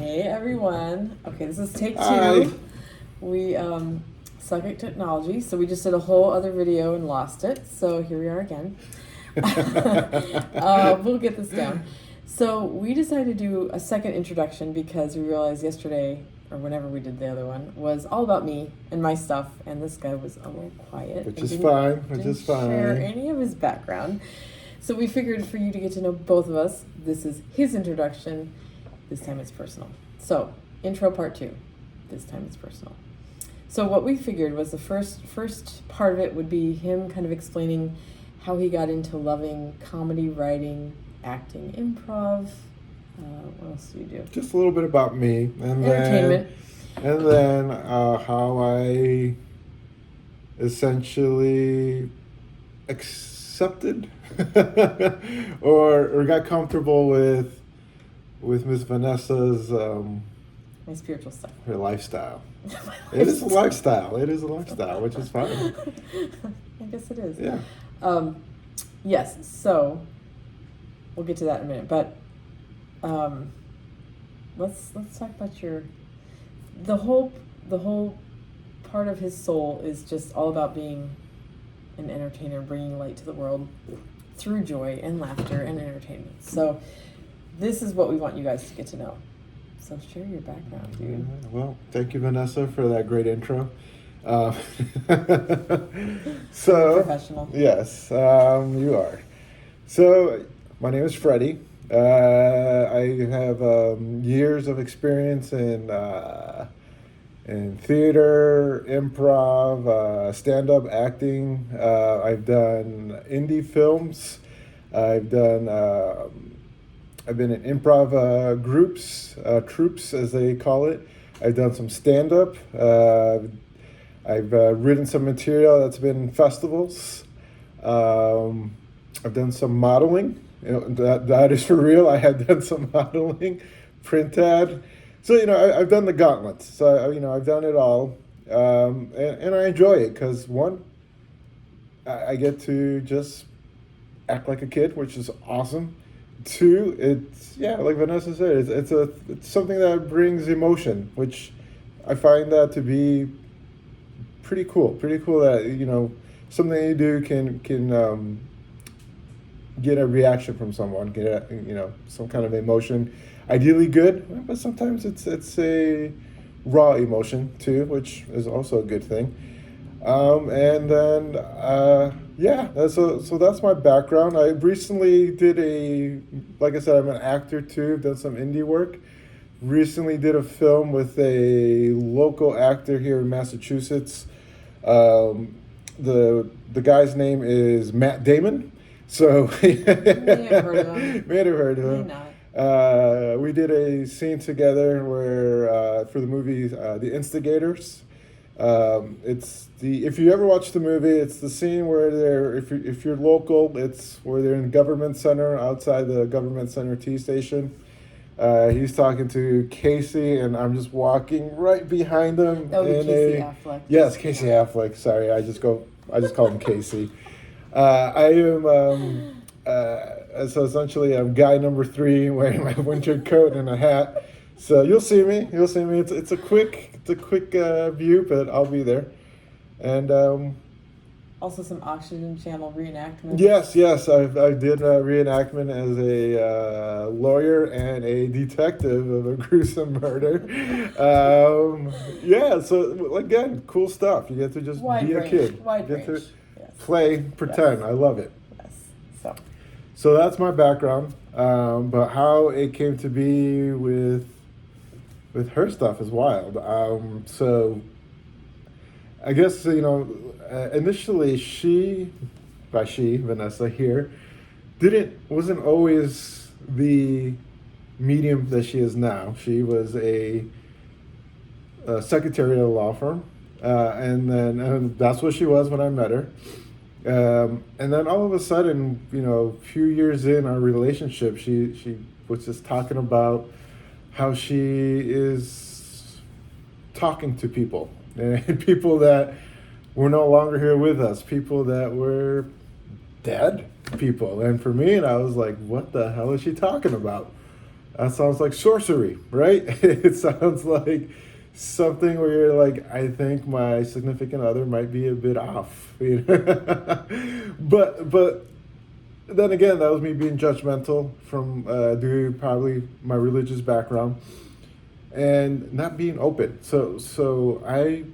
Hey everyone. Okay, this is take 2. Hi. We suck at technology, so we just did a whole other video and lost it. So here we are again. We'll get this down. So we decided to do a second introduction because we realized yesterday, or whenever we did the other one, was all about me and my stuff, and this guy was a little quiet. Which is fine. Didn't share any of his background. So we figured for you to get to know both of us, this is his introduction. This time it's personal. So, intro part 2. This time it's personal. So what we figured was the first part of it would be him kind of explaining how he got into loving comedy, writing, acting, improv. What else do you do? Just a little bit about me, and Entertainment. then how I essentially accepted or got comfortable with Miss Vanessa's My spiritual stuff. her lifestyle. It is a lifestyle. It is a lifestyle, which is fine. I guess it is. Yeah. Yes, so we'll get to that in a minute, but let's talk about the whole part of his soul is just all about being an entertainer, bringing light to the world through joy and laughter and entertainment. So this is what we want you guys to get to know. So share your background, dude. Well, thank you, Vanessa, for that great intro. So Professional. yes, you are. So my name is Freddy. I have years of experience in theater, improv, stand-up acting. I've done indie films. I've been in improv groups, troops as they call it. I've done some stand-up. I've written some material that's been in festivals. I've done some modeling. You know, that is for real. I have done some modeling, print ad. So, I've done the gauntlet. So, I've done it all. And I enjoy it because, one, I get to just act like a kid, which is awesome. 2, it's, like Vanessa said, it's something that brings emotion, which I find that to be pretty cool. Pretty cool that, something you do can get a reaction from someone, get some kind of emotion. Ideally good, but sometimes it's a raw emotion too, which is also a good thing. And then so that's my background. I recently did like I said, I'm an actor too. I've done some indie work. Recently did a film with a local actor here in Massachusetts. The guy's name is Matt Damon. So May have heard of him. May have heard of him. May not. We did a scene together where for the movie The Instigators. If you ever watch the movie, it's the scene where if you're local, it's where they're in the government center outside the government center T station. He's talking to Casey, and I'm just walking right behind him. That would be Casey Affleck. Yes, Casey Affleck. Sorry, I just call him Casey. I am so essentially I'm guy number 3 wearing my winter coat and a hat. So you'll see me. It's a quick view, but I'll be there. And Also some Oxygen Channel reenactments. yes, I did a reenactment as a lawyer and a detective of a gruesome murder. So again, cool stuff. You get to just be a kid. Wide you get range. to Yes. play, pretend. Yes. I love it. Yes. So that's my background. But how it came to be with her stuff is wild. So I guess, initially Vanessa here, wasn't always the medium that she is now. She was a secretary at a law firm. And that's what she was when I met her. And then all of a sudden, a few years in our relationship, she was just talking about how she is talking to people and people that were no longer here with us, people that were dead people. And for me, I was like, what the hell is she talking about? That sounds like sorcery, right? It sounds like something where you're like, I think my significant other might be a bit off. You know? But then again, that was me being judgmental from due to probably my religious background and not being open. So I,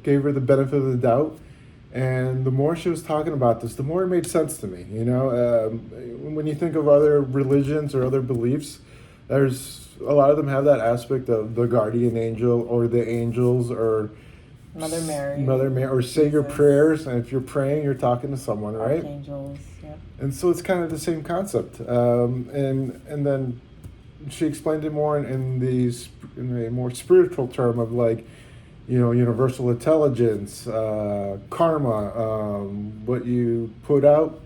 gave her the benefit of the doubt. And the more she was talking about this, the more it made sense to me. When you think of other religions or other beliefs, there's a lot of them have that aspect of the guardian angel or the angels or Mother Mary, or say your prayers. And if you're praying, you're talking to someone, right? Archangels, yeah. And so it's kind of the same concept. And then she explained it more in a more spiritual term of like, universal intelligence, karma, what you put out,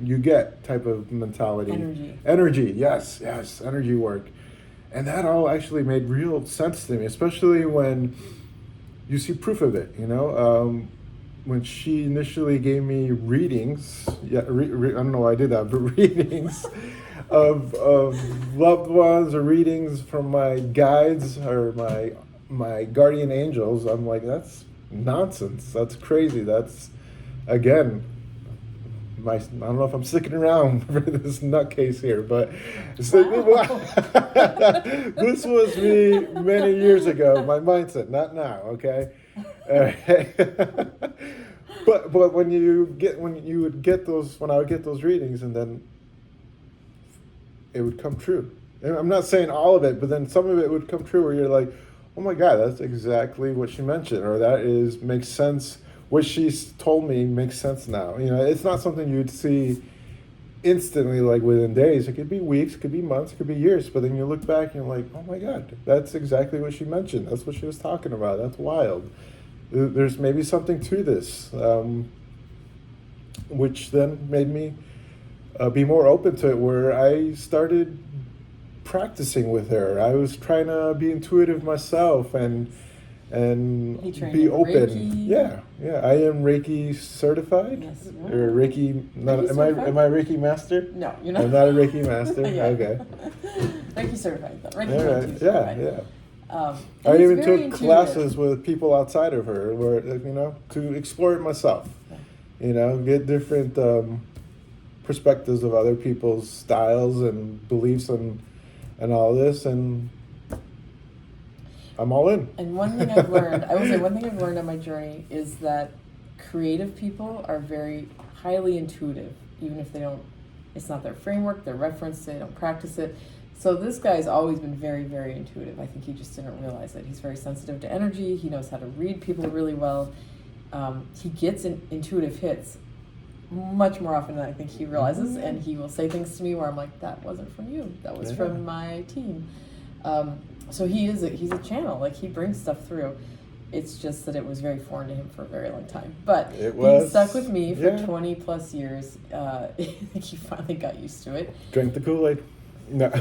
you get type of mentality. Energy, yes, energy work. And that all actually made real sense to me, especially when you see proof of it, when she initially gave me readings, I don't know why I did that, but readings of loved ones or readings from my guides or my guardian angels. I'm like, that's nonsense. That's crazy. That's, again, I don't know if I'm sticking around for this nutcase here, but wow. This was me many years ago. My mindset, not now. Okay. But when I would get those readings, and then it would come true. And I'm not saying all of it, but then some of it would come true where you're like, oh my God, that's exactly what she mentioned, or makes sense. What she's told me makes sense now. It's not something you'd see instantly, like within days. It could be weeks, it could be months, it could be years. But then you look back and you're like, oh my God, that's exactly what she mentioned. That's what she was talking about. That's wild. There's maybe something to this, which then made me be more open to it, where I started practicing with her. I was trying to be intuitive myself and be open. Reiki. Yeah. I am Reiki certified. Yes. Or Reiki. Am I Reiki master? No, you're not. I'm not a Reiki master. Yeah. Okay. Reiki certified. Reiki All right. certified. Yeah. I even took classes with people outside of her, where to explore it myself. Get different perspectives of other people's styles and beliefs and all this, and I'm all in. And one thing I've learned, on my journey is that creative people are very highly intuitive, even if it's not their framework, their reference, they don't practice it. So this guy's always been very, very intuitive. I think he just didn't realize it. He's very sensitive to energy. He knows how to read people really well. He gets intuitive hits much more often than I think he realizes, and he will say things to me where I'm like, that wasn't from you, that was from my team. So he's a channel, like he brings stuff through. It's just that it was very foreign to him for a very long time. But he stuck with me for 20 plus years. I think he finally got used to it. Drink the Kool-Aid. No.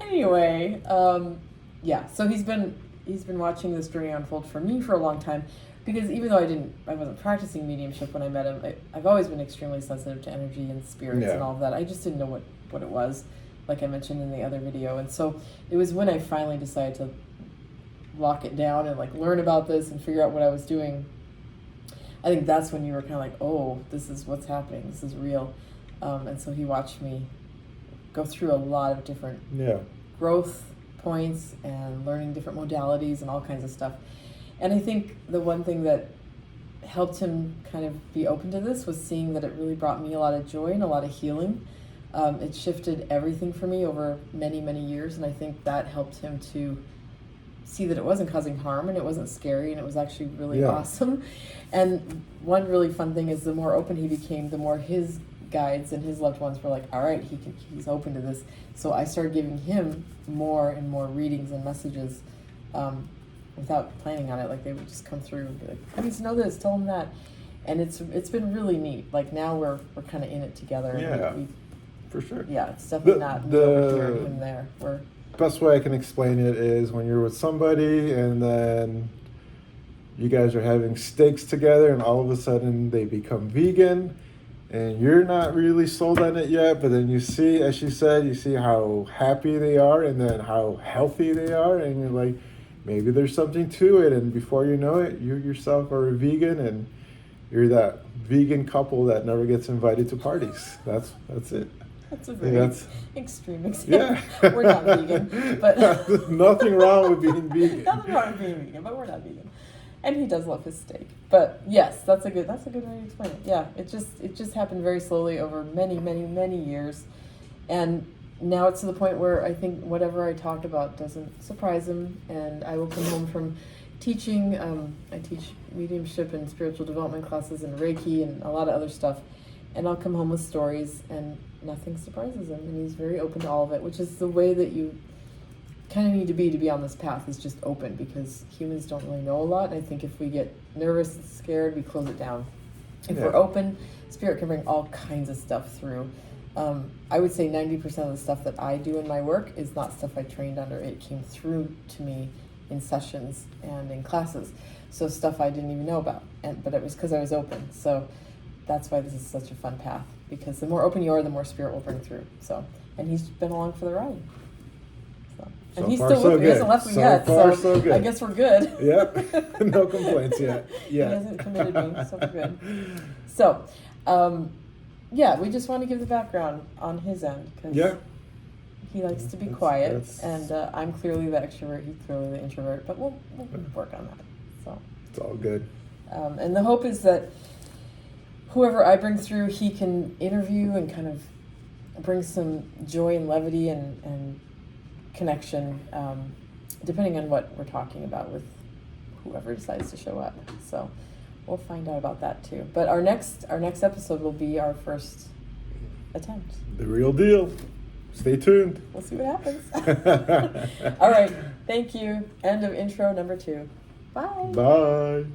Anyway, so he's been watching this journey unfold for me for a long time. Because even though I wasn't practicing mediumship when I met him, I've always been extremely sensitive to energy and spirits and all of that. I just didn't know what it was, like I mentioned in the other video. And so it was when I finally decided to lock it down and like learn about this and figure out what I was doing. I think that's when you were kind of like, oh, this is what's happening. This is real. And so he watched me go through a lot of different growth points and learning different modalities and all kinds of stuff. And I think the one thing that helped him kind of be open to this was seeing that it really brought me a lot of joy and a lot of healing. It shifted everything for me over many, many years, and I think that helped him to see that it wasn't causing harm and it wasn't scary and it was actually really awesome. And one really fun thing is the more open he became, the more his guides and his loved ones were like, all right, he's open to this. So I started giving him more and more readings and messages without planning on it. Like they would just come through and be like, I need to know this, tell him that. And it's been really neat. Like now we're kind of in it together. Yeah, and for sure. Yeah, it's definitely not me over here and him there. Best way I can explain it is when you're with somebody and then you guys are having steaks together and all of a sudden they become vegan and you're not really sold on it yet, but then you see, as she said, you see how happy they are and then how healthy they are, and you're like, maybe there's something to it, and before you know it, you yourself are a vegan, and you're that vegan couple that never gets invited to parties. That's it. That's a very extreme example. Yeah. We're not vegan, but nothing wrong with being vegan. nothing wrong with being vegan, but we're not vegan. And he does love his steak. But yes, that's a good way to explain it. Yeah, it just happened very slowly over many years, and now it's to the point where I think whatever I talk about doesn't surprise him, and I will come home from teaching. I teach mediumship and spiritual development classes and Reiki and a lot of other stuff, and I'll come home with stories, and nothing surprises him, and he's very open to all of it, which is the way that you kind of need to be on this path, is just open, because humans don't really know a lot, and I think if we get nervous and scared, we close it down. If we're open, spirit can bring all kinds of stuff through. I would say 90% of the stuff that I do in my work is not stuff I trained under. It came through to me in sessions and in classes, so stuff I didn't even know about, but it was because I was open. So that's why this is such a fun path, because the more open you are, the more spirit will bring through. So, and he's been along for the ride. And he's still with me. He hasn't left me yet, so I guess we're good. Yep. No complaints yet. Yeah. He hasn't committed me, so we're good. So, yeah, we just want to give the background on his end, because he likes to be quiet, and I'm clearly the extrovert, he's clearly the introvert, but we'll work on that. So it's all good. And the hope is that whoever I bring through, he can interview and kind of bring some joy and levity and connection, depending on what we're talking about with whoever decides to show up. So we'll find out about that too. But our next episode will be our first attempt. The real deal. Stay tuned. We'll see what happens. All right. Thank you. End of intro number 2. Bye. Bye.